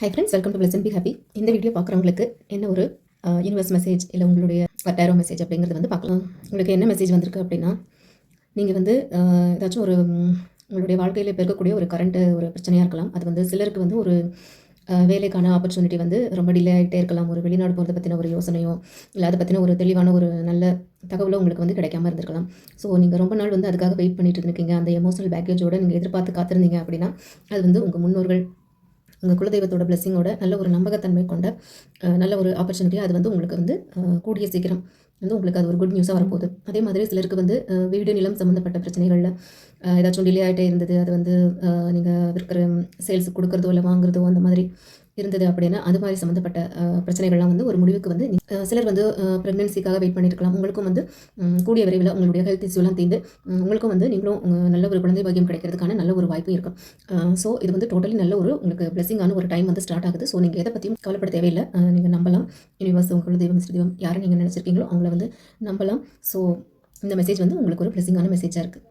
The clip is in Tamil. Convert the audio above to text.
Hi friends, welcome to plus and be happy. இந்த வீடியோ பார்க்குறவங்களுக்கு என்ன ஒரு யூனிவர்ஸ் மெசேஜ் இல்லை உங்களுடைய டேரோ மெசேஜ் அப்படிங்கிறது வந்து பார்க்கலாம். உங்களுக்கு என்ன மெசேஜ் வந்திருக்கு அப்படின்னா, நீங்கள் வந்து ஏதாச்சும் ஒரு உங்களுடைய வாழ்க்கையில் இப்போ இருக்கக்கூடிய ஒரு கரண்ட்டு ஒரு பிரச்சனையாக இருக்கலாம். அது வந்து சிலருக்கு வந்து ஒரு வேலைக்கான ஆப்பர்ச்சுனிட்டி வந்து ரொம்ப டிலே ஆகிட்டே இருக்கலாம். ஒரு வெளிநாடு போகிறத பற்றின ஒரு யோசனையோ இல்லை அதை பற்றின ஒரு தெளிவான ஒரு நல்ல தகவலோ உங்களுக்கு வந்து கிடைக்காம இருந்திருக்கலாம். ஸோ நீங்கள் ரொம்ப நாள் வந்து அதுக்காக வெயிட் பண்ணிட்டு இருந்திருக்கீங்க. அந்த எமோஷனல் பேக்கேஜோடு நீங்கள் எதிர்பார்த்து காத்திருந்தீங்க அப்படின்னா, அது வந்து உங்கள் முன்னோர்கள் உங்கள் குலதெய்வத்தோட பிளெஸிங்கோட நல்ல ஒரு நம்பகத்தன்மை கொண்ட நல்ல ஒரு ஆப்பர்ச்சுனிட்டியாக அது வந்து உங்களுக்கு வந்து கூடிய சீக்கிரம் வந்து உங்களுக்கு அது ஒரு குட் நியூஸாக வரப்போகுது. அதே மாதிரி சிலருக்கு வந்து வீடு நிலம் சம்மந்தப்பட்ட பிரச்சனைகளில் ஏதாச்சும் டிலே ஆகிட்டே இருந்தது. அது வந்து நீங்கள் விற்கிற சேல்ஸ் கொடுக்குறதோ இல்லை வாங்குறதோ அந்த மாதிரி இருந்தது அப்படின்னா, அது மாதிரி சம்மந்தப்பட்ட பிரச்சனைகள்லாம் வந்து ஒரு முடிவுக்கு வந்து சிலர் வந்து ப்ரெக்னென்சிக்காக வெயிட் பண்ணியிருக்கலாம். உங்களுக்கும் வந்து கூடிய விரைவில் உங்களுடைய ஹெல்த் இஷ்யூலாம் தீர்ந்து உங்களுக்கும் வந்து நீங்களும் நல்ல ஒரு குழந்தை பாக்கியம் கிடைக்கிறதுக்கான நல்ல ஒரு வாய்ப்பு இருக்கும். ஸோ இது வந்து டோட்டலி நல்ல ஒரு உங்களுக்கு பிளெஸிங்கான ஒரு டைம் வந்து ஸ்டார்ட் ஆகுது. ஸோ நீங்கள் எதை பற்றியும் கவலைப்பட தேவையில்லை. நீங்கள் நம்பலாம். யூனிவர்ஸ் உங்கள் தெய்வம் ஸ்ரீதெய்வம் யாரை நீங்கள் நினச்சிருக்கீங்களோ அவங்கள வந்து நம்பலாம். ஸோ இந்த மெசேஜ் வந்து உங்களுக்கு ஒரு பிளெஸிங்கான மெசேஜாக இருக்குது.